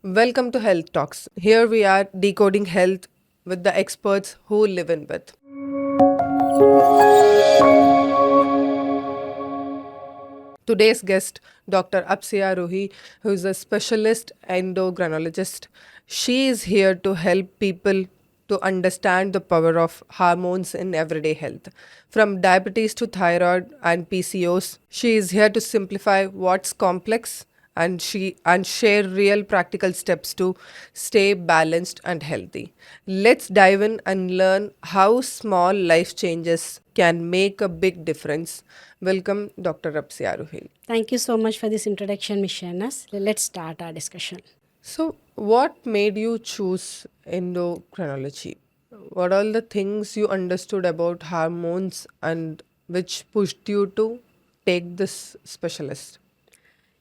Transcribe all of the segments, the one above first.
Welcome to Health Talks. Here we are decoding health with the experts who live in with. Today's guest, Dr. Apsia Ruhi, who is a specialist endocrinologist. She is here to help people to understand the power of hormones in everyday health. From diabetes to thyroid and PCOS, she is here to simplify what's complex and share real practical steps to stay balanced and healthy. Let's dive in and learn how small life changes can make a big difference. Welcome, Dr. Apsia Ruhi. Thank you so much for this introduction, Ms. Shanas. Let's start our discussion. So, what made you choose endocrinology? What are the things you understood about hormones and which pushed you to take this specialist?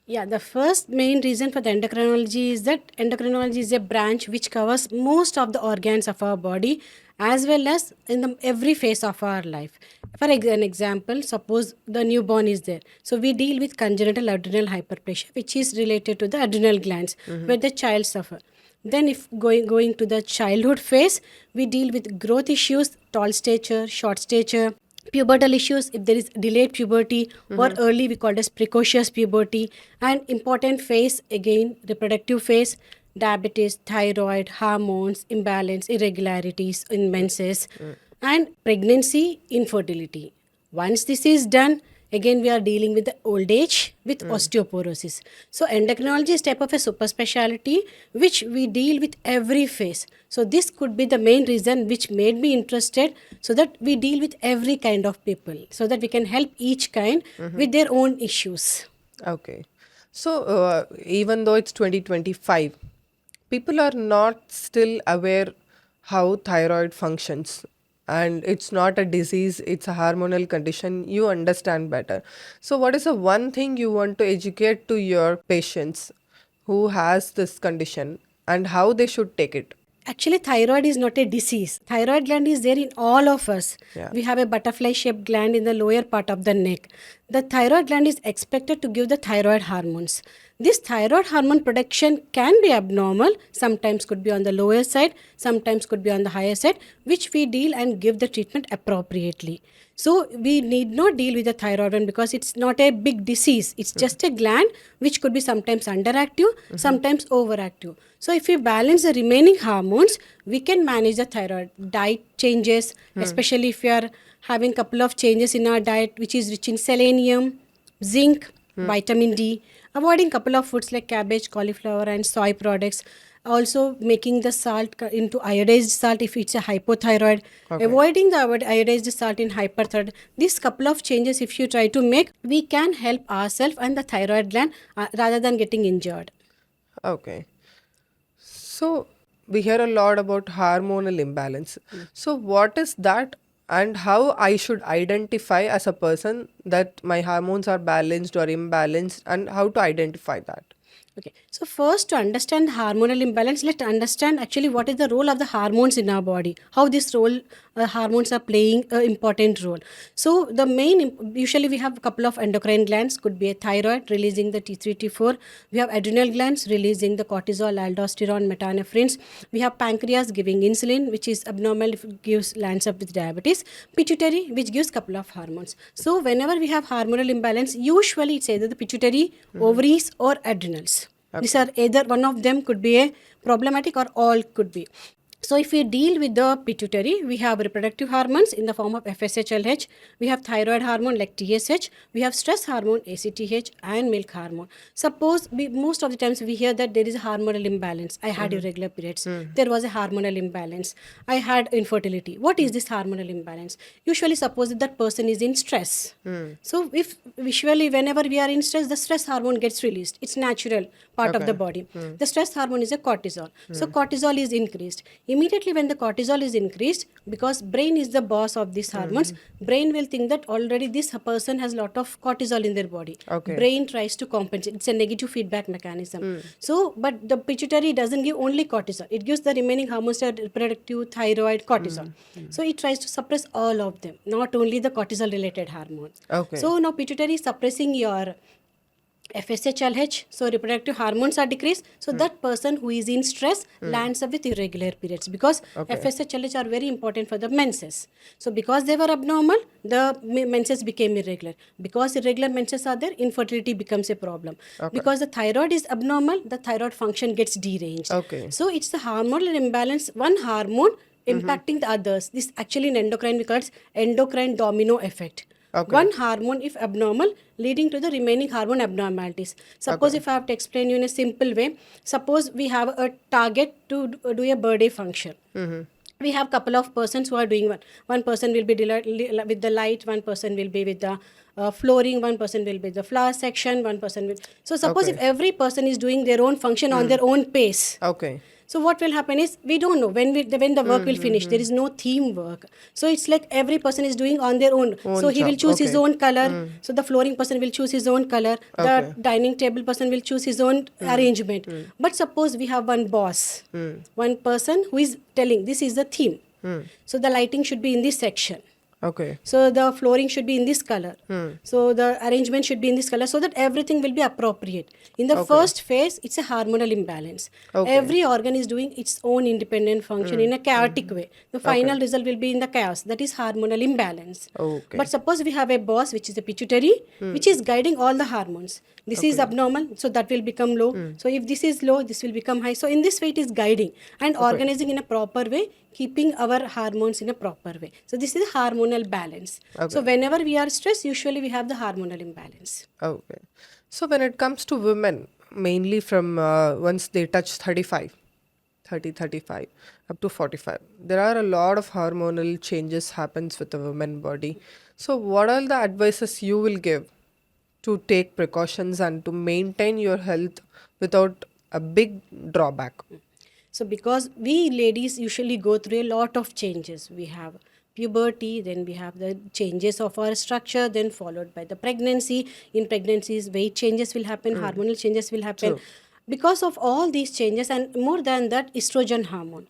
Yeah, the first main reason for the endocrinology is that endocrinology is a branch which covers most of the organs of our body as well as in every phase of our life. For an example, suppose the newborn is there. So we deal with congenital adrenal hyperplasia, which is related to the adrenal glands where the child suffer. Then if going to the childhood phase, we deal with growth issues, tall stature, short stature, pubertal issues if there is delayed puberty or early we call it as precocious puberty, and important phase again reproductive phase, diabetes, thyroid, hormones imbalance, irregularities in menses, and pregnancy, infertility. Once this is done, again we are dealing with the old age with osteoporosis. So endocrinology is type of a super specialty which we deal with every phase. So this could be the main reason which made me interested, so that we deal with every kind of people so that we can help each kind with their own issues. Okay. So, even though it's 2025, people are not still aware how thyroid functions. And it's not a disease, it's a hormonal condition. You understand better. So, what is the one thing you want to educate to your patients who has this condition and how they should take it? Actually, thyroid is not a disease. Thyroid gland is there in all of us. Yeah. We have a butterfly shaped gland in the lower part of the neck. The thyroid gland is expected to give the thyroid hormones. This thyroid hormone production can be abnormal, sometimes could be on the lower side, sometimes could be on the higher side, which we deal and give the treatment appropriately. So we need not deal with the thyroid one because it's not a big disease. It's just a gland which could be sometimes underactive, sometimes overactive. So if we balance the remaining hormones, we can manage the thyroid. Diet changes, especially if we are having couple of changes in our diet which is rich in selenium, zinc, vitamin D, avoiding couple of foods like cabbage, cauliflower and soy products, also making the salt into iodized salt if it's a hypothyroid, avoiding the iodized salt in hyperthyroid. These couple of changes if you try to make, we can help ourselves and the thyroid gland rather than getting injured. Okay. So, we hear a lot about hormonal imbalance. So, what is that, and how I should identify as a person that my hormones are balanced or imbalanced, and how to identify that? Okay, so first to understand hormonal imbalance, let's understand actually what is the role of the hormones in our body, how this role hormones are playing an important role. So the usually we have a couple of endocrine glands, could be a thyroid releasing the T3, T4. We have adrenal glands releasing the cortisol, aldosterone, metanephrines. We have pancreas giving insulin, which is abnormal if it lands up with diabetes. Pituitary, which gives couple of hormones. So whenever we have hormonal imbalance, usually it's either the pituitary, ovaries, or adrenals. These are either one of them could be a problematic or all could be. So if we deal with the pituitary, we have reproductive hormones in the form of FSH, we have thyroid hormone like TSH, we have stress hormone ACTH and milk hormone. Suppose most of the times we hear that there is a hormonal imbalance. I had irregular periods. There was a hormonal imbalance. I had infertility. What is this hormonal imbalance? Usually suppose that person is in stress. So if usually whenever we are in stress, the stress hormone gets released. It's natural part of the body. The stress hormone is a cortisol. So cortisol is increased. Immediately when the cortisol is increased, because brain is the boss of these hormones, brain will think that already this person has lot of cortisol in their body. Brain tries to compensate. It's a negative feedback mechanism. So, but the pituitary doesn't give only cortisol. It gives the remaining hormones, reproductive, thyroid, cortisol. So it tries to suppress all of them, not only the cortisol related hormone. So now pituitary is suppressing your FSH, so reproductive hormones are decreased. So that person who is in stress lands up with irregular periods because Okay. FSH are very important for the menses. So because they were abnormal, the menses became irregular. Because irregular menses are there, infertility becomes a problem. Okay. Because the thyroid is abnormal, the thyroid function gets deranged. Okay. So it's the hormonal imbalance, one hormone impacting the others. This actually in endocrine we call it endocrine domino effect. Okay. One hormone if abnormal leading to the remaining hormone abnormalities. Suppose Okay. if I have to explain you in a simple way, suppose we have a target to do a birthday function. We have couple of persons who are doing one person will be with the light, one person will be with the flooring, one person will be the flower section, one person will. So suppose if Okay. every person is doing their own function on their own pace, Okay. so what will happen is we don't know when the work will finish. There is no theme work. So it's like every person is doing on their own. So he will job. choose his Okay. own color. So the flooring person will choose his own color. Okay. The dining table person will choose his own arrangement. But suppose we have one boss, one person who is telling this is the theme. So the lighting should be in this section. Okay. So the flooring should be in this color. So the arrangement should be in this color so that everything will be appropriate. In the first phase, it's a hormonal imbalance. Okay. Every organ is doing its own independent function in a chaotic way. The final result will be in the chaos. That is hormonal imbalance. Okay. But suppose we have a boss, which is the pituitary, which is guiding all the hormones. This is abnormal, so that will become low. So if this is low, this will become high. So in this way, it is guiding and organizing in a proper way, keeping our hormones in a proper way. So this is hormonal balance. So whenever we are stressed, usually we have the hormonal imbalance. Okay. So when it comes to women, mainly from once they touch 35 up to 45, there are a lot of hormonal changes happens with the women body. So what are the advices you will give to take precautions and to maintain your health without a big drawback? So because we ladies usually go through a lot of changes. We have puberty, then we have the changes of our structure, then followed by the pregnancy. In pregnancies, weight changes will happen, hormonal changes will happen. Because of all these changes, and more than that, estrogen hormone.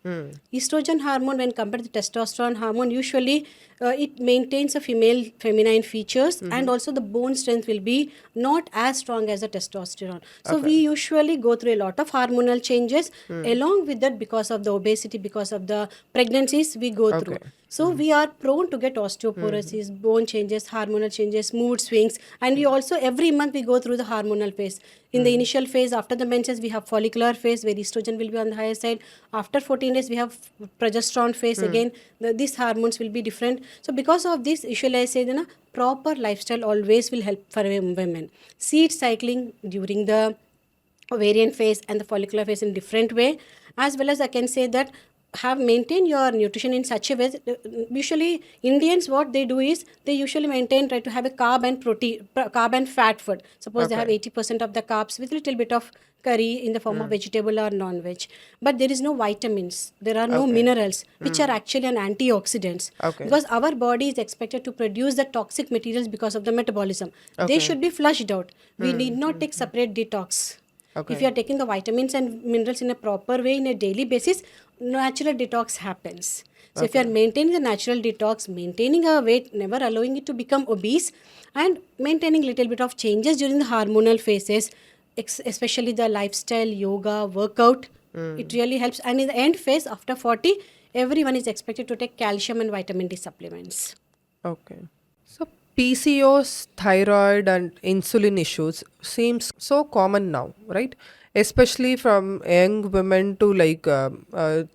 Estrogen hormone, when compared to testosterone hormone, usually it maintains a feminine features, and also the bone strength will be not as strong as the testosterone. So we usually go through a lot of hormonal changes. Along with that, because of the obesity, because of the pregnancies, we go through. So we are prone to get osteoporosis, bone changes, hormonal changes, mood swings, and we also every month we go through the hormonal phase. In the initial phase, after the menses, we have follicular phase where estrogen will be on the higher side. After 14 days, we have progesterone phase again. These hormones will be different. So because of this, usually I say proper lifestyle always will help for women. Seed cycling during the ovarian phase and the follicular phase in different way, as well as I can say that have maintained your nutrition in such a way. Usually Indians, what they do is they usually try to have a carb and fat food. Suppose they have 80% of the carbs with little bit of curry in the form of vegetable or non-veg, but there is no vitamins, there are no minerals, which are actually an antioxidants, because our body is expected to produce the toxic materials because of the metabolism. They should be flushed out. We need not take separate detox. If you are taking the vitamins and minerals in a proper way in a daily basis, natural detox happens. So if you are maintaining the natural detox, maintaining a weight, never allowing it to become obese, and maintaining little bit of changes during the hormonal phases, especially the lifestyle, yoga, workout, it really helps. And in the end phase, after 40, everyone is expected to take calcium and vitamin D supplements. Okay. So PCOS, thyroid, and insulin issues seems so common now, right? Especially from young women to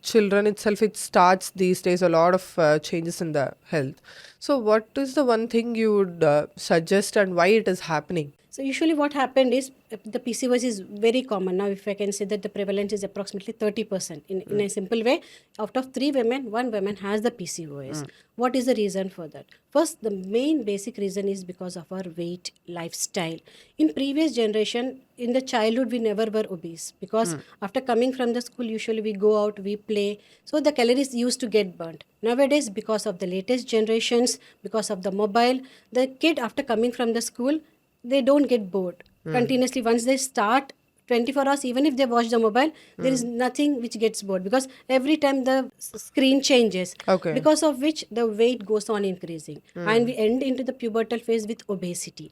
children itself, it starts these days a lot of changes in the health. So what is the one thing you would suggest and why it is happening? So usually what happened is the PCOS is very common. Now if I can say that the prevalence is approximately 30%. In a simple way, out of 3 women, 1 woman has the PCOS. What is the reason for that? First, the main basic reason is because of our weight, lifestyle. In previous generation, in the childhood, we never were obese because after coming from the school, usually we go out, we play. So the calories used to get burnt. Nowadays, because of the latest generations, because of the mobile, the kid after coming from the school, they don't get bored. Continuously, once they start 24 hours, even if they watch the mobile, there is nothing which gets bored, because every time the screen changes, Okay. because of which the weight goes on increasing, and we end into the pubertal phase with obesity.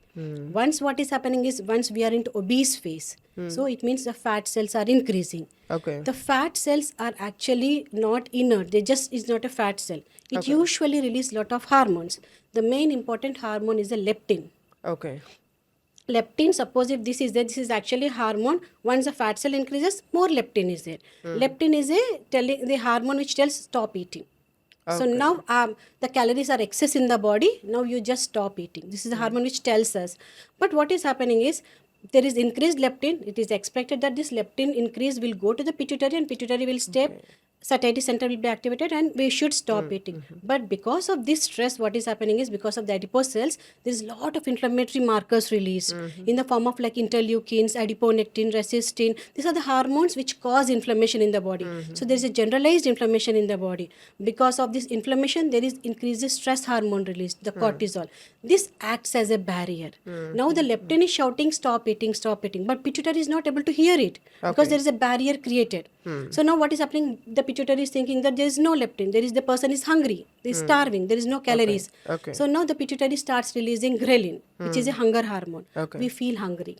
Once what is happening is, once we are into obese phase, so it means the fat cells are increasing. Okay. The fat cells are actually not inert, they just is not a fat cell. It Okay. usually release lot of hormones. The main important hormone is the leptin. Okay. Leptin, suppose if this is there, this is actually hormone. Once the fat cell increases, more leptin is there. Leptin is a telling the hormone which tells stop eating. So Okay. now the calories are excess in the body. Now you just stop eating. This is the hormone which tells us. But what is happening is, there is increased leptin. It is expected that this leptin increase will go to the pituitary, and pituitary will step. Satiety center will be activated, and we should stop eating. But because of this stress, what is happening is, because of the adipose cells, there is a lot of inflammatory markers released in the form of like interleukins, adiponectin, resistin. These are the hormones which cause inflammation in the body. So there is a generalized inflammation in the body. Because of this inflammation, there is increased stress hormone released, the cortisol. This acts as a barrier. Now the leptin is shouting stop eating, but pituitary is not able to hear it, because there is a barrier created. So now what is happening? The pituitary is thinking that there is no leptin, there is, the person is hungry, they is starving, there is no calories. Okay. So now the pituitary starts releasing ghrelin, which is a hunger hormone. Okay. We feel hungry.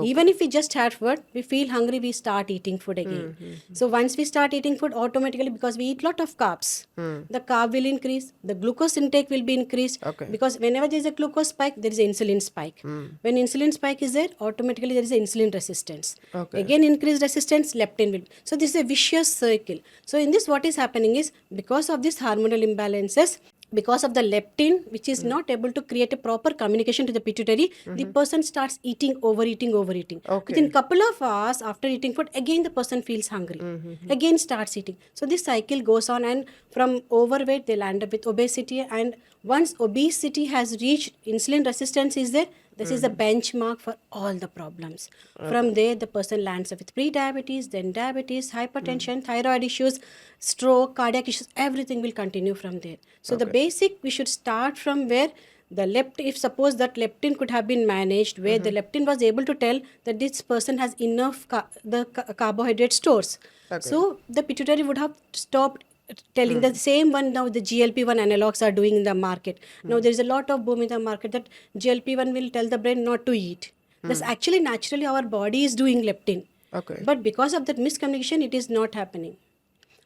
Even if we just had food, we feel hungry, we start eating food again. So once we start eating food, automatically, because we eat lot of carbs, the carb will increase, the glucose intake will be increased. Okay. Because whenever there is a glucose spike, there is an insulin spike. When insulin spike is there, automatically there is an insulin resistance. Okay. Again increased resistance, leptin will. So this is a vicious circle. So in this, what is happening is, because of this hormonal imbalances, because of the leptin, which is not able to create a proper communication to the pituitary, the person starts overeating. Okay. Within couple of hours after eating food, again the person feels hungry, again starts eating. So this cycle goes on, and from overweight they'll end up with obesity. And once obesity has reached, insulin resistance is there, this is a benchmark for all the problems. From there, the person lands up with pre-diabetes, then diabetes, hypertension, thyroid issues, stroke, cardiac issues, everything will continue from there. So the basic, we should start from where the leptin, if suppose that leptin could have been managed, where the leptin was able to tell that this person has enough carbohydrate stores. So the pituitary would have stopped telling the same one. Now the GLP-1 analogs are doing in the market. Now there is a lot of boom in the market that GLP-1 will tell the brain not to eat. That's actually naturally our body is doing leptin. Okay. But because of that miscommunication, it is not happening.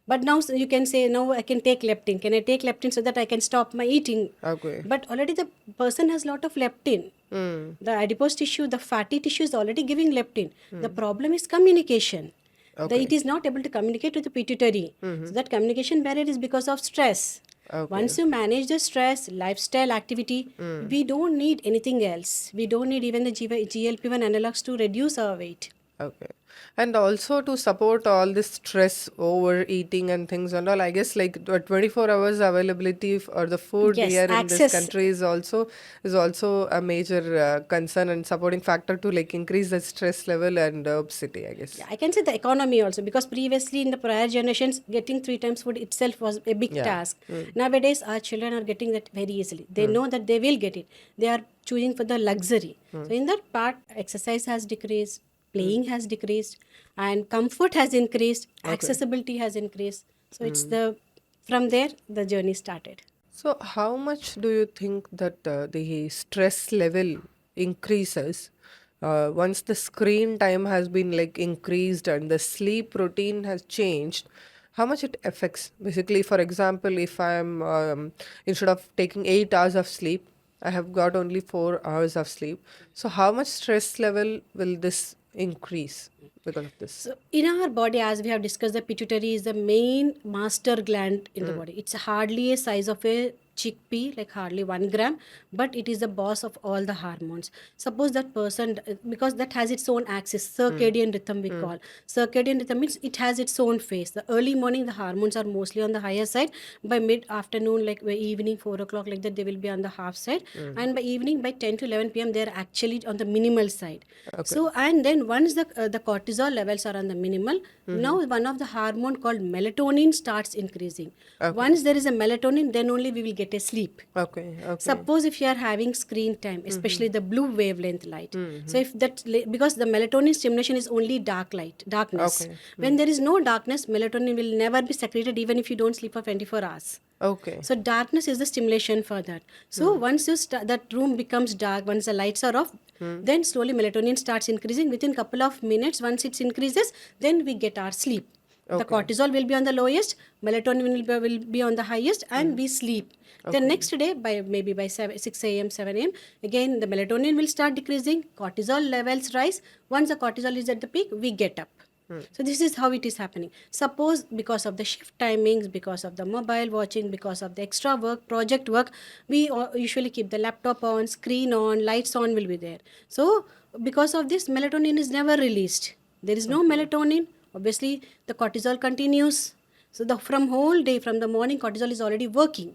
But now you can say, now I can take leptin. Can I take leptin so that I can stop my eating? Okay. But already the person has lot of leptin. The adipose tissue, the fatty tissue is already giving leptin. The problem is communication. Okay. It is not able to communicate to the pituitary. So that communication barrier is because of stress. Okay. Once you manage the stress, lifestyle, activity, we don't need anything else. We don't need even the GLP-1 analogs to reduce our weight. Okay. And also to support all this stress, overeating and things and all, I guess like the 24 hours availability or the food Yes, here in this access. country is also a major concern and supporting factor to like increase the stress level and obesity, I guess. Yeah, I can say the economy also, because previously in the prior generations, getting 3 times food itself was a big task. Nowadays, our children are getting that very easily. They know that they will get it. They are choosing for the luxury. So in that part, exercise has decreased, playing has decreased, and comfort has increased, accessibility has increased. So it's from there the journey started. So how much do you think that the stress level increases once the screen time has been like increased and the sleep routine has changed? How much it affects? Basically, for example, if I'm instead of taking 8 hours of sleep, I have got only 4 hours of sleep. So how much stress level will this increase because of this? So in our body, as we have discussed, the pituitary is the main master gland in the body. It's hardly a size of a chickpea, like hardly 1 gram, but it is the boss of all the hormones. Suppose that person, because that has its own axis, circadian rhythm we call. Circadian rhythm means it has its own phase. The early morning, the hormones are mostly on the higher side. By mid-afternoon, like by evening, 4 o'clock, like that, they will be on the half side. And by evening, by 10 to 11 p.m., they are actually on the minimal side. So, and then once the cortisol levels are on the minimal, now one of the hormone called melatonin starts increasing. Once there is a melatonin, then only we will get get a sleep. Okay. Okay. Suppose if you are having screen time, especially the blue wavelength light, so if because the melatonin stimulation is only darkness. Okay. When there is no darkness, melatonin will never be secreted even if you don't sleep for 24 hours. Okay. So darkness is the stimulation for that. So once that room becomes dark, once the lights are off, then slowly melatonin starts increasing. Within couple of minutes, once it increases, then we get our sleep. The Okay. cortisol will be on the lowest, melatonin will be on the highest, and we sleep. Then next day, maybe by 6 a.m., 7 a.m., again the melatonin will start decreasing, cortisol levels rise. Once the cortisol is at the peak, we get up. So this is how it is happening. Suppose because of the shift timings, because of the mobile watching, because of the extra work, project work, we usually keep the laptop on, screen on, lights on will be there. So because of this, melatonin is never released. There is no melatonin. Obviously, the cortisol continues. So from whole day, from the morning, cortisol is already working.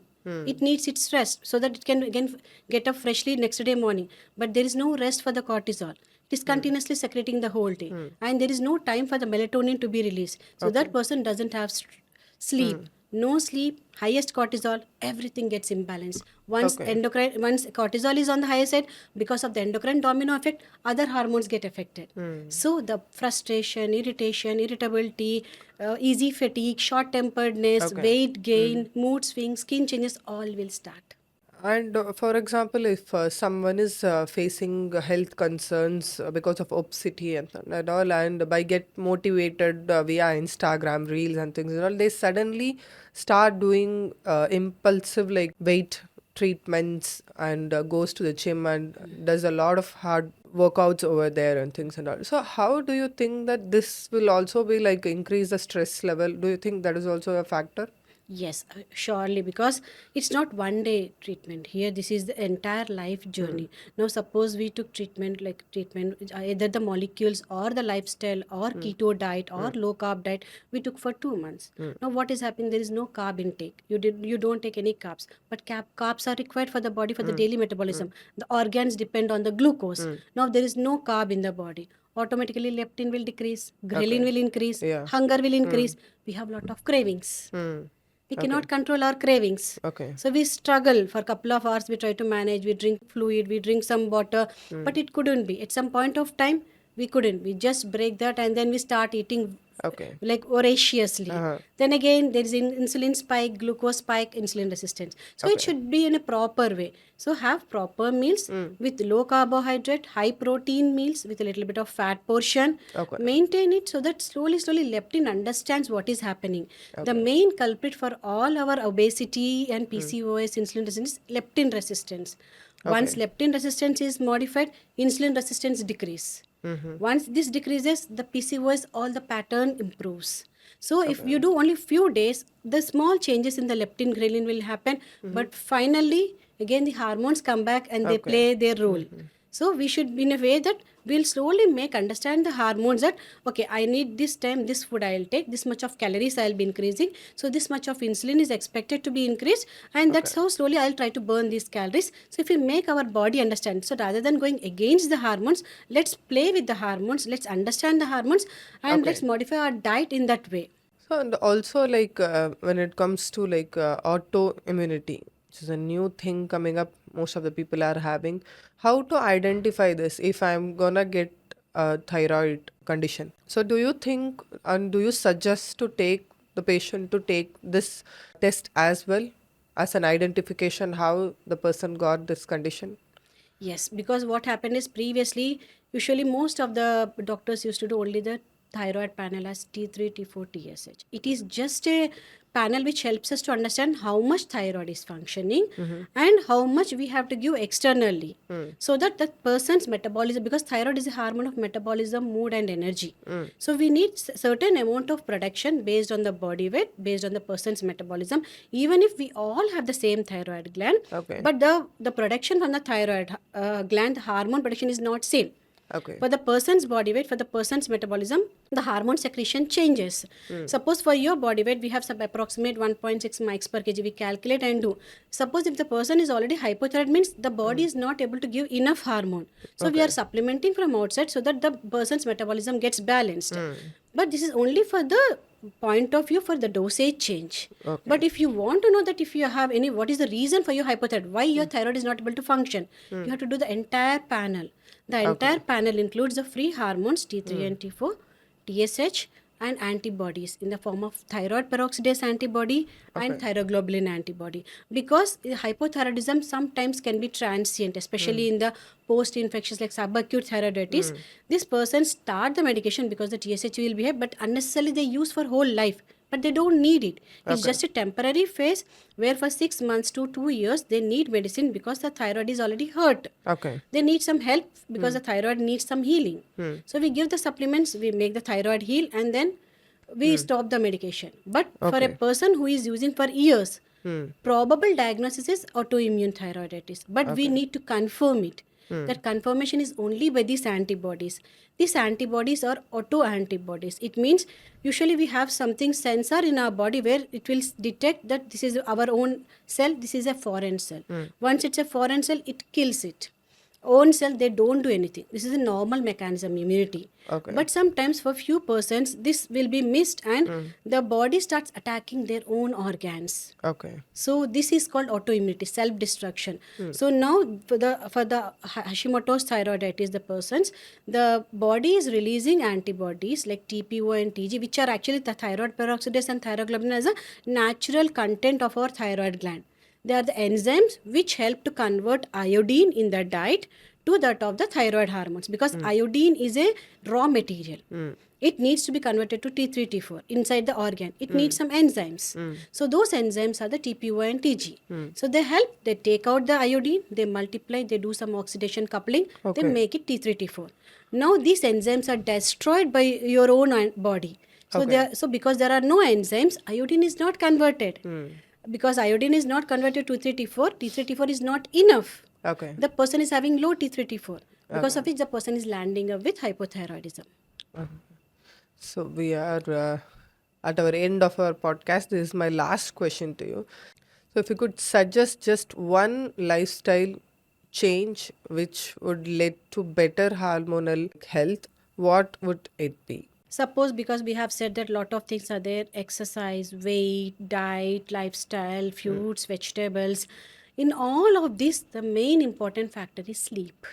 It needs its rest so that it can again get up freshly next day morning. But there is no rest for the cortisol. It is continuously secreting the whole day. And there is no time for the melatonin to be released. So that person doesn't have sleep. No sleep, highest cortisol, everything gets imbalanced. Once cortisol is on the higher side, because of the endocrine domino effect, other hormones get affected. So the frustration, irritation, irritability, easy fatigue, short-temperedness, weight gain, mood swings, skin changes, all will start. And for example, if someone is facing health concerns because of obesity and all, and by get motivated via Instagram reels and things and all, they suddenly start doing impulsive like weight treatments and goes to the gym and does a lot of hard workouts over there and things and all. So how do you think that this will also be like increase the stress level? Do you think that is also a factor? Yes, surely, because it's not one day treatment. Here, this is the entire life journey. Now, suppose we took treatment, either the molecules or the lifestyle or keto diet or low carb diet, we took for 2 months. Now, what is happening? There is no carb intake. You don't take any carbs, but carbs are required for the body for the daily metabolism. The organs depend on the glucose. Now, there is no carb in the body. Automatically, leptin will decrease, ghrelin will increase, Yeah. hunger will increase. We have lot of cravings. We cannot control our cravings. Okay. So we struggle for a couple of hours. We try to manage. We drink fluid. We drink some water. But it couldn't be. At some point of time, we couldn't. We just break that and then we start eating Okay. like voraciously. Then again, there is insulin spike, glucose spike, insulin resistance. So it should be in a proper way. So have proper meals with low carbohydrate, high protein meals with a little bit of fat portion. Okay. Maintain it so that slowly leptin understands what is happening. The main culprit for all our obesity and PCOS insulin resistance is leptin resistance. Once leptin resistance is modified, insulin resistance decrease. Once this decreases, the PCOS, all the pattern improves. So if you do only few days, the small changes in the leptin ghrelin will happen. But finally, again the hormones come back and they play their role. So we should be in a way that we'll slowly understand the hormones that, okay, I need this time, this food I'll take, this much of calories I'll be increasing. So this much of insulin is expected to be increased. And that's how slowly I'll try to burn these calories. So if we make our body understand, so rather than going against the hormones, let's play with the hormones, let's understand the hormones and let's modify our diet in that way. So and also like when it comes to like autoimmunity, which is a new thing coming up, most of the people are having. How to identify this if I'm gonna get a thyroid condition? So do you think and do you suggest to take the patient to take this test as well as an identification how the person got this condition? Yes, because what happened is previously, usually most of the doctors used to do only the thyroid panel as T3, T4, TSH. It is just a panel which helps us to understand how much thyroid is functioning and how much we have to give externally. So that the person's metabolism, because thyroid is a hormone of metabolism, mood and energy. So we need certain amount of production based on the body weight, based on the person's metabolism. Even if we all have the same thyroid gland, but the production from the thyroid gland, the hormone production is not same. Okay. For the person's body weight, for the person's metabolism, the hormone secretion changes. Suppose for your body weight, we have some approximate 1.6 mics per kg. We calculate and do. Suppose if the person is already hypothyroid, means the body is not able to give enough hormone. So we are supplementing from outside so that the person's metabolism gets balanced. But this is only for the point of view for the dosage change. Okay. But if you want to know that if you have any, what is the reason for your hypothyroid, why your thyroid is not able to function, you have to do the entire panel. The entire panel includes the free hormones T3 and T4, TSH, and antibodies in the form of thyroid peroxidase antibody and thyroglobulin antibody. Because hypothyroidism sometimes can be transient, especially in the post-infections like subacute thyroiditis. This person start the medication because the TSH will behave, but unnecessarily they use for whole life. But they don't need it. It's just a temporary phase where for 6 months to 2 years they need medicine because the thyroid is already hurt. Okay. They need some help because the thyroid needs some healing. So we give the supplements, we make the thyroid heal, and then we stop the medication. But for a person who is using for years, probable diagnosis is autoimmune thyroiditis. But we need to confirm it. That confirmation is only by these antibodies. These antibodies are auto-antibodies. It means usually we have something sensor in our body where it will detect that this is our own cell, this is a foreign cell. Once it's a foreign cell, it kills it. Own cell, they don't do anything. This is a normal mechanism, immunity. But sometimes for few persons, this will be missed and the body starts attacking their own organs. Okay. So this is called autoimmunity, self-destruction. So now for the Hashimoto's thyroiditis, the persons, the body is releasing antibodies like TPO and TG, which are actually the thyroid peroxidase and thyroglobulin as a natural content of our thyroid gland. They are the enzymes which help to convert iodine in the diet to that of the thyroid hormones, because iodine is a raw material. It needs to be converted to T3, T4 inside the organ. It needs some enzymes. So those enzymes are the TPO and TG. So they help, they take out the iodine, they multiply, they do some oxidation coupling, they make it T3, T4. Now these enzymes are destroyed by your own body. So so because there are no enzymes, iodine is not converted. Because iodine is not converted to T3, T4 is not enough. The person is having low T3, T4, because of which the person is landing up with hypothyroidism. So we are at our end of our podcast. This is my last question to you. So if you could suggest just one lifestyle change which would lead to better hormonal health, what would it be? Suppose, because we have said that a lot of things are there, exercise, weight, diet, lifestyle, fruits, vegetables. In all of this, the main important factor is sleep.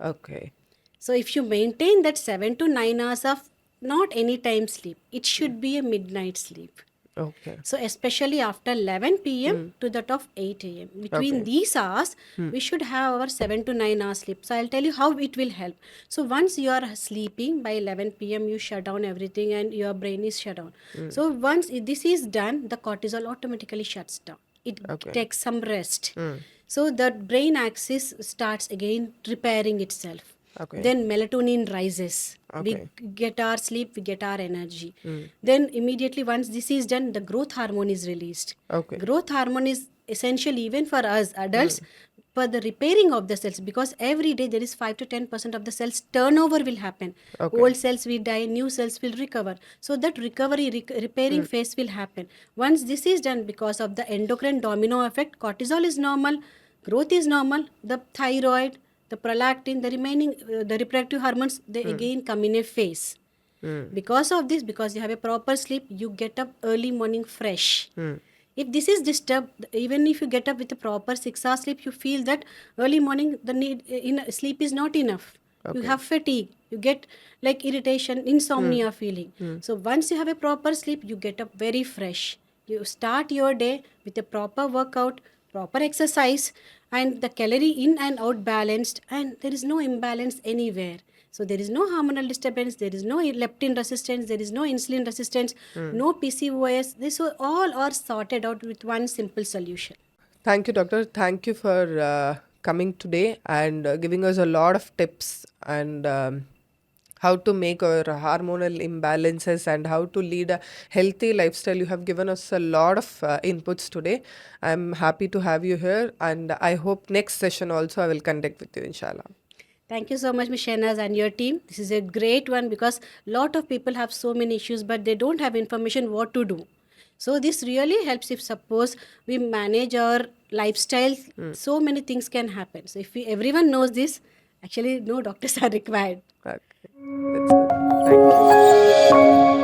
Okay. So if you maintain that 7 to 9 hours of not any time sleep, it should be a midnight sleep. Okay. So especially after 11 p.m. to that of 8 a.m. Between these hours, we should have our 7 to 9 hours sleep. So I'll tell you how it will help. So once you are sleeping by 11 p.m., you shut down everything and your brain is shut down. So once this is done, the cortisol automatically shuts down. It takes some rest. So the brain axis starts again repairing itself. Then melatonin rises. We get our sleep, we get our energy. Then immediately once this is done, the growth hormone is released. Growth hormone is essential even for us adults for the repairing of the cells, because every day there is 5 to 10% of the cells turnover will happen. Old cells will die, new cells will recover. So that recovery, repairing phase will happen. Once this is done, because of the endocrine domino effect, cortisol is normal, growth is normal, the thyroid, the prolactin, the remaining, the reproductive hormones, they again come in a phase. Because of this, because you have a proper sleep, you get up early morning fresh. If this is disturbed, even if you get up with a proper 6 hours sleep, you feel that early morning the need in sleep is not enough. You have fatigue, you get like irritation, insomnia feeling. So once you have a proper sleep, you get up very fresh. You start your day with a proper workout, proper exercise, and the calorie in and out balanced, and there is no imbalance anywhere. So there is no hormonal disturbance, there is no leptin resistance, there is no insulin resistance, no PCOS. This all are sorted out with one simple solution. Thank you, doctor. Thank you for coming today and giving us a lot of tips and how to make our hormonal imbalances and how to lead a healthy lifestyle. You have given us a lot of inputs today. I'm happy to have you here, and I hope next session also I will conduct with you, inshallah. Thank you so much, Ms. Shehnaz and your team. This is a great one because a lot of people have so many issues, but they don't have information what to do. So this really helps if suppose we manage our lifestyle, so many things can happen. So if everyone knows this, actually no doctors are required. Okay. That's good. Thank you.